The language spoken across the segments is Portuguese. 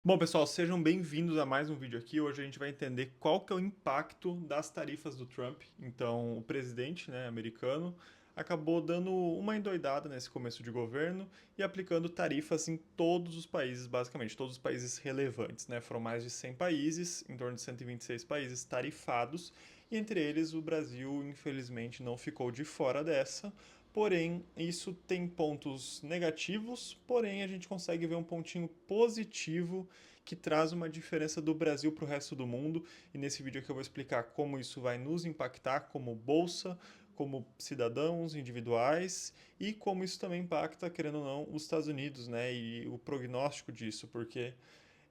Bom, pessoal, sejam bem-vindos a mais um vídeo aqui. Hoje a gente vai entender qual que é o impacto das tarifas do Trump. Então, o presidente, americano, acabou dando uma endoidada nesse começo de governo e aplicando tarifas em todos os países, basicamente, todos os países relevantes, né? Foram mais de 100 países, em torno de 126 países tarifados, e entre eles o Brasil, infelizmente, não ficou de fora dessa. Porém, isso tem pontos negativos, porém a gente consegue ver um pontinho positivo que traz uma diferença do Brasil para o resto do mundo. E nesse vídeo aqui eu vou explicar como isso vai nos impactar como bolsa, como cidadãos individuais e como isso também impacta, querendo ou não, os Estados Unidos, né? E o prognóstico disso, porque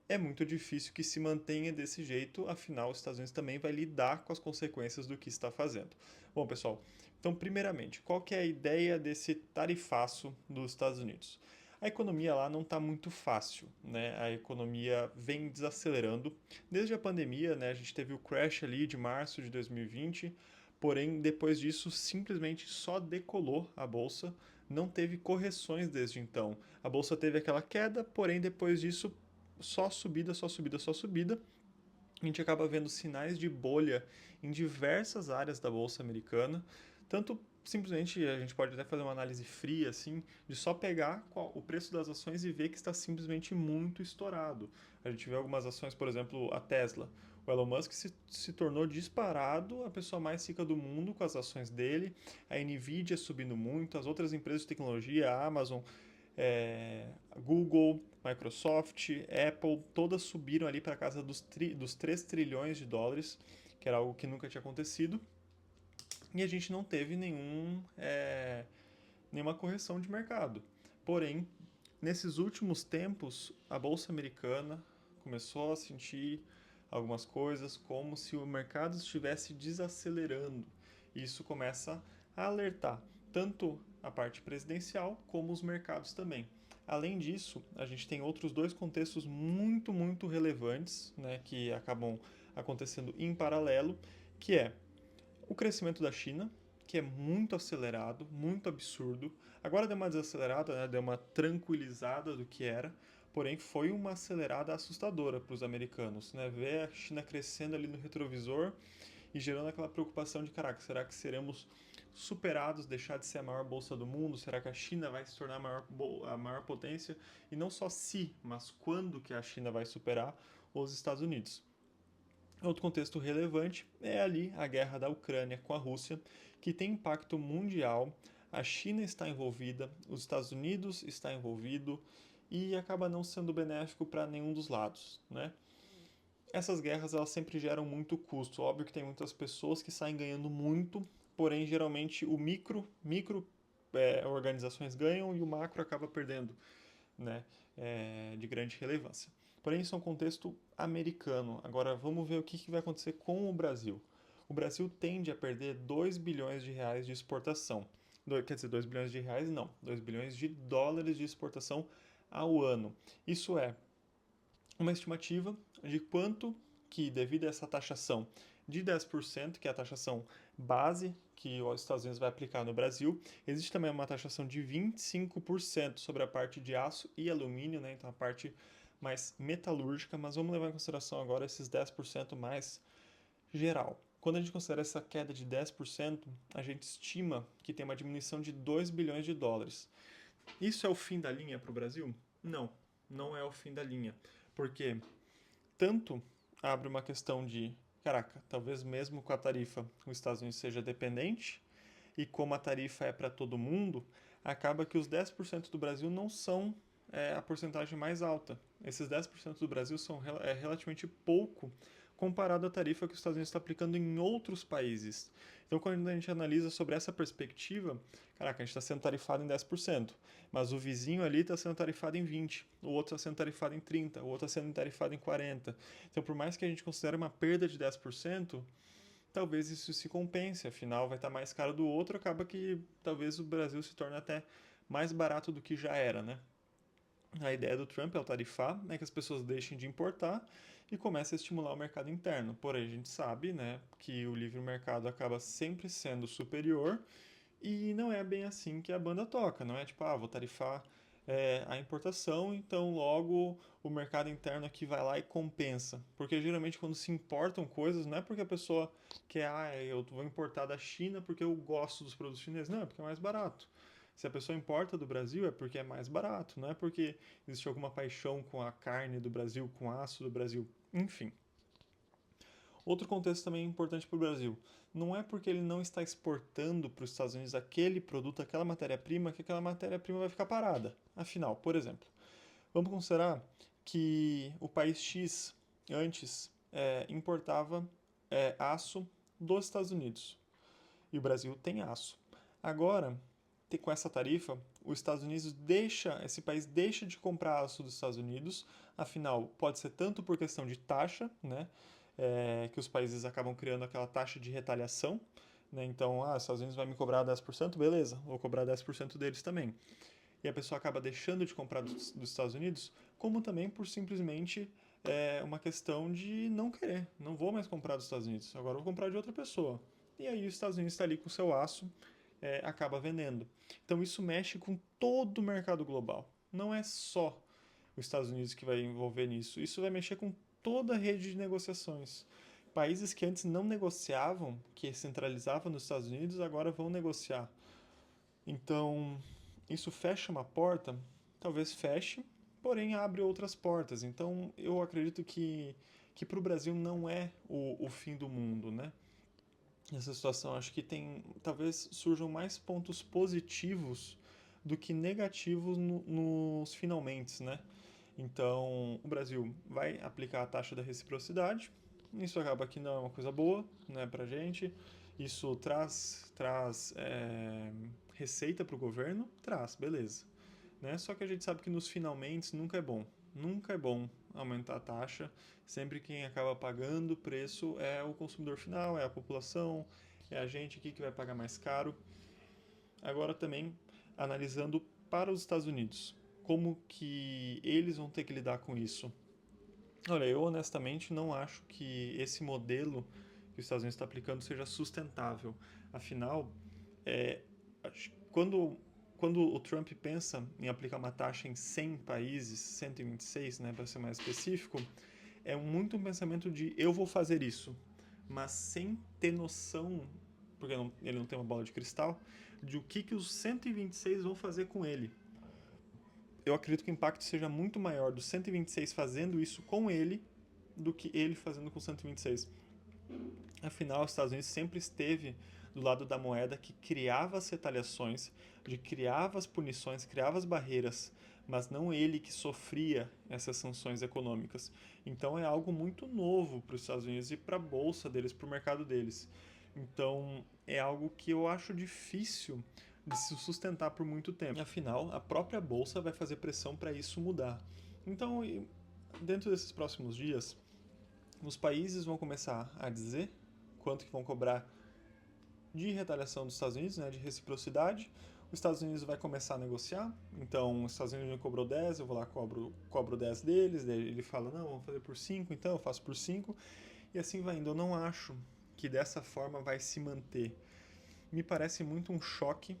é muito difícil que se mantenha desse jeito, afinal, os Estados Unidos também vai lidar com as consequências do que está fazendo. Bom, pessoal, então, primeiramente, qual que é a ideia desse tarifaço dos Estados Unidos? A economia lá não está muito fácil, né? A economia vem desacelerando. Desde a pandemia, né, a gente teve o crash ali de março de 2020, porém, depois disso, simplesmente só decolou a bolsa, não teve correções desde então. A bolsa teve aquela queda, porém, depois disso, só subida, só subida, só subida. A gente acaba vendo sinais de bolha em diversas áreas da bolsa americana, tanto simplesmente a gente pode até fazer uma análise fria assim, de só pegar o preço das ações e ver que está simplesmente muito estourado. A gente vê algumas ações, por exemplo, a Tesla. O Elon Musk se tornou disparado a pessoa mais rica do mundo com as ações dele, a Nvidia subindo muito, as outras empresas de tecnologia, a Amazon, Google, Microsoft, Apple, todas subiram ali para casa dos 3 trilhões de dólares, que era algo que nunca tinha acontecido, e a gente não teve nenhuma correção de mercado. Porém, nesses últimos tempos, a bolsa americana começou a sentir algumas coisas como se o mercado estivesse desacelerando. Isso começa a alertar tanto a parte presidencial como os mercados também. Além disso, a gente tem outros dois contextos muito, muito relevantes, né, que acabam acontecendo em paralelo, que é o crescimento da China, que é muito acelerado, muito absurdo. Agora deu uma desacelerada, né? Deu uma tranquilizada do que era, porém foi uma acelerada assustadora para os americanos, né? Ver a China crescendo ali no retrovisor e gerando aquela preocupação de, caraca, será que seremos superados, deixar de ser a maior bolsa do mundo? Será que a China vai se tornar a maior potência? E não só se, mas quando que a China vai superar os Estados Unidos? Outro contexto relevante é ali a guerra da Ucrânia com a Rússia, que tem impacto mundial. A China está envolvida, os Estados Unidos está envolvido e acaba não sendo benéfico para nenhum dos lados, né? Essas guerras elas sempre geram muito custo. Óbvio que tem muitas pessoas que saem ganhando muito, porém geralmente o micro organizações ganham e o macro acaba perdendo, né, de grande relevância. Porém, isso é um contexto americano. Agora, vamos ver o que vai acontecer com o Brasil. O Brasil tende a perder 2 bilhões de reais de exportação. Quer dizer, 2 bilhões de reais não, 2 bilhões de dólares de exportação ao ano. Isso é uma estimativa de quanto que, devido a essa taxação de 10%, que é a taxação base que os Estados Unidos vai aplicar no Brasil, existe também uma taxação de 25% sobre a parte de aço e alumínio, né? Então a parte mais metalúrgica, mas vamos levar em consideração agora esses 10% mais geral. Quando a gente considera essa queda de 10%, a gente estima que tem uma diminuição de 2 bilhões de dólares. Isso é o fim da linha para o Brasil? Não, não é o fim da linha. Porque tanto abre uma questão de, caraca, talvez mesmo com a tarifa os Estados Unidos seja dependente, e como a tarifa é para todo mundo, acaba que os 10% do Brasil não são a porcentagem mais alta. Esses 10% do Brasil são relativamente pouco comparado à tarifa que os Estados Unidos está aplicando em outros países. Então, quando a gente analisa sobre essa perspectiva, caraca, a gente está sendo tarifado em 10%, mas o vizinho ali está sendo tarifado em 20%, o outro está sendo tarifado em 30%, o outro está sendo tarifado em 40%. Então, por mais que a gente considere uma perda de 10%, talvez isso se compense, afinal vai estar mais caro do outro, acaba que talvez o Brasil se torne até mais barato do que já era, né? A ideia do Trump é o tarifar, né, que as pessoas deixem de importar e comece a estimular o mercado interno. Porém, a gente sabe, né, que o livre mercado acaba sempre sendo superior e não é bem assim que a banda toca, não é tipo, vou tarifar a importação, então logo o mercado interno aqui vai lá e compensa. Porque geralmente quando se importam coisas, não é porque a pessoa quer, eu vou importar da China porque eu gosto dos produtos chineses, não, é porque é mais barato. Se a pessoa importa do Brasil é porque é mais barato, não é porque existe alguma paixão com a carne do Brasil, com o aço do Brasil, enfim. Outro contexto também importante para o Brasil. Não é porque ele não está exportando para os Estados Unidos aquele produto, aquela matéria-prima, que aquela matéria-prima vai ficar parada. Afinal, por exemplo, vamos considerar que o país X antes importava aço dos Estados Unidos e o Brasil tem aço. Agora, com essa tarifa, os Estados Unidos esse país deixa de comprar aço dos Estados Unidos, afinal, pode ser tanto por questão de taxa, né, que os países acabam criando aquela taxa de retaliação, né, então, os Estados Unidos vai me cobrar 10%, beleza, vou cobrar 10% deles também. E a pessoa acaba deixando de comprar dos Estados Unidos, como também por simplesmente uma questão de não querer, não vou mais comprar dos Estados Unidos, agora vou comprar de outra pessoa. E aí os Estados Unidos está ali com o seu aço, acaba vendendo. Então isso mexe com todo o mercado global. Não é só os Estados Unidos que vai envolver nisso. Isso vai mexer com toda a rede de negociações. Países que antes não negociavam, que centralizavam nos Estados Unidos, agora vão negociar. Então, isso fecha uma porta? Talvez feche, porém abre outras portas. Então, eu acredito que para o Brasil não é o fim do mundo, né? Nessa situação, acho que talvez surjam mais pontos positivos do que negativos nos finalmente, né? Então, o Brasil vai aplicar a taxa da reciprocidade. Isso acaba que não é uma coisa boa, né, pra gente. Isso traz receita para o governo? Traz, beleza. Né? Só que a gente sabe que nos finalmente nunca é bom. Nunca é bom aumentar a taxa. Sempre quem acaba pagando o preço é o consumidor final, é a população, é a gente aqui que vai pagar mais caro. Agora também analisando para os Estados Unidos, como que eles vão ter que lidar com isso? Olha, eu honestamente não acho que esse modelo que os Estados Unidos está aplicando seja sustentável. Afinal, é, quando, quando o Trump pensa em aplicar uma taxa em 100 países, 126, né, para ser mais específico, é muito um pensamento de eu vou fazer isso, mas sem ter noção, porque ele não tem uma bola de cristal, de o que os 126 vão fazer com ele. Eu acredito que o impacto seja muito maior dos 126 fazendo isso com ele do que ele fazendo com 126. Afinal, os Estados Unidos sempre esteve do lado da moeda que criava as retaliações, de criava as punições, criava as barreiras, mas não ele que sofria essas sanções econômicas. Então é algo muito novo para os Estados Unidos e para a bolsa deles, para o mercado deles. Então é algo que eu acho difícil de se sustentar por muito tempo. Afinal, a própria bolsa vai fazer pressão para isso mudar. Então, dentro desses próximos dias, os países vão começar a dizer quanto que vão cobrar de retaliação dos Estados Unidos, né, de reciprocidade. Os Estados Unidos vai começar a negociar, então os Estados Unidos me cobrou 10, eu vou lá cobro 10 deles, daí ele fala, não, vamos fazer por 5, então eu faço por 5, e assim vai indo. Eu não acho que dessa forma vai se manter. Me parece muito um choque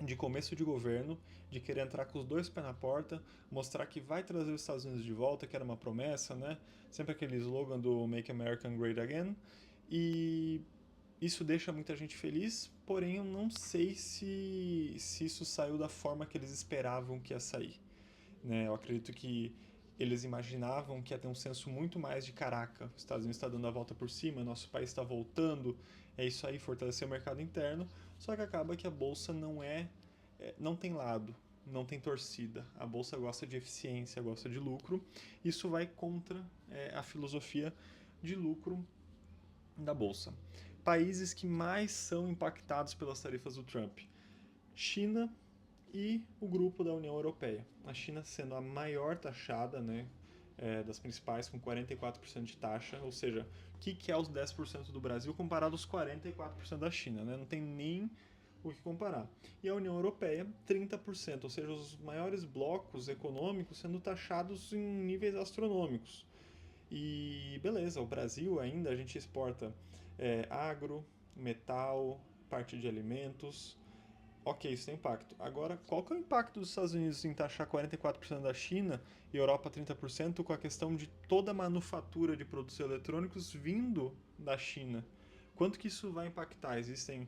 de começo de governo, de querer entrar com os dois pés na porta, mostrar que vai trazer os Estados Unidos de volta, que era uma promessa, né? Sempre aquele slogan do Make America Great Again. E isso deixa muita gente feliz, porém eu não sei se isso saiu da forma que eles esperavam que ia sair. Né? Eu acredito que eles imaginavam que ia ter um senso muito mais de caraca, os Estados Unidos está dando a volta por cima, nosso país está voltando, é isso aí, fortalecer o mercado interno, só que acaba que a bolsa não tem lado, não tem torcida. A bolsa gosta de eficiência, gosta de lucro. Isso vai contra a filosofia de lucro da bolsa. Países que mais são impactados pelas tarifas do Trump: China e o grupo da União Europeia. A China sendo a maior taxada, né, das principais, com 44% de taxa, ou seja, o que é os 10% do Brasil comparado aos 44% da China, né? Não tem nem o que comparar. E a União Europeia, 30%, ou seja, os maiores blocos econômicos sendo taxados em níveis astronômicos. E beleza, o Brasil ainda a gente exporta agro, metal, parte de alimentos, Ok, isso tem impacto. Agora, qual que é o impacto dos Estados Unidos em taxar 44% da China e Europa 30% com a questão de toda a manufatura de produtos eletrônicos vindo da China? Quanto que isso vai impactar? Existem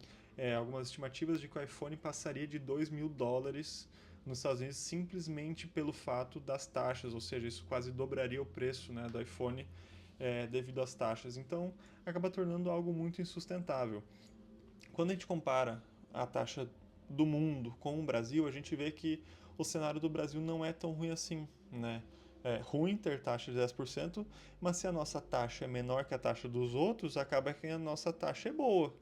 algumas estimativas de que o iPhone passaria de $2.000 nos Estados Unidos simplesmente pelo fato das taxas, ou seja, isso quase dobraria o preço, né, do iPhone devido às taxas. Então, acaba tornando algo muito insustentável. Quando a gente compara a taxa do mundo com o Brasil, a gente vê que o cenário do Brasil não é tão ruim assim, né? É ruim ter taxa de 10%, mas se a nossa taxa é menor que a taxa dos outros, acaba que a nossa taxa é boa,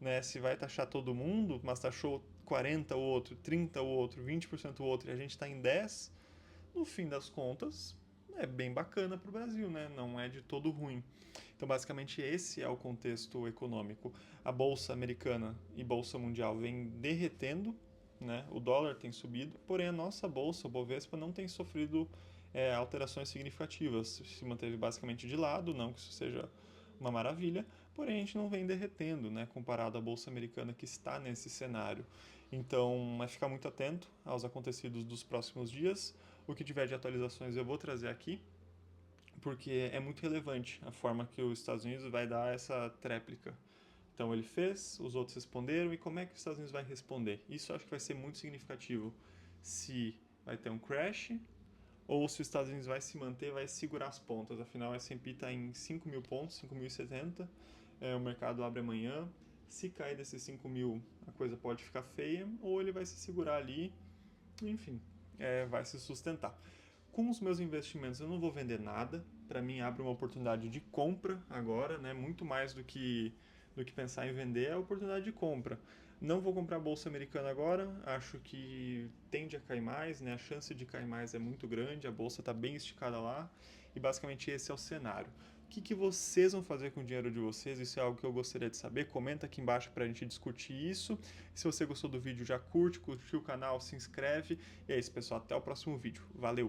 né? Se vai taxar todo mundo, mas taxou 40 o outro, 30 o outro, 20% o outro e a gente está em 10, no fim das contas, é bem bacana para o Brasil, né? Não é de todo ruim. Então, basicamente, esse é o contexto econômico. A bolsa americana e bolsa mundial vem derretendo, né? O dólar tem subido, porém a nossa bolsa, o Bovespa, não tem sofrido alterações significativas. Se manteve basicamente de lado, não que isso seja uma maravilha, porém a gente não vem derretendo, né? Comparado à bolsa americana que está nesse cenário. Então, é ficar muito atento aos acontecidos dos próximos dias. O que tiver de atualizações eu vou trazer aqui, porque é muito relevante a forma que os Estados Unidos vai dar essa tréplica. Então ele fez, os outros responderam, e como é que os Estados Unidos vai responder? Isso eu acho que vai ser muito significativo. Se vai ter um crash, ou se os Estados Unidos vai se manter, vai segurar as pontas. Afinal, o S&P está em 5.000 pontos, 5.070, o mercado abre amanhã. Se cair desses 5.000, a coisa pode ficar feia, ou ele vai se segurar ali, enfim, vai se sustentar. Com os meus investimentos eu não vou vender nada, para mim abre uma oportunidade de compra agora, né? Muito mais do que pensar em vender é a oportunidade de compra. Não vou comprar a bolsa americana agora, acho que tende a cair mais, né? A chance de cair mais é muito grande, a bolsa está bem esticada lá e basicamente esse é o cenário. O que vocês vão fazer com o dinheiro de vocês? Isso é algo que eu gostaria de saber. Comenta aqui embaixo para a gente discutir isso. Se você gostou do vídeo, já curte o canal, se inscreve. E é isso, pessoal. Até o próximo vídeo. Valeu!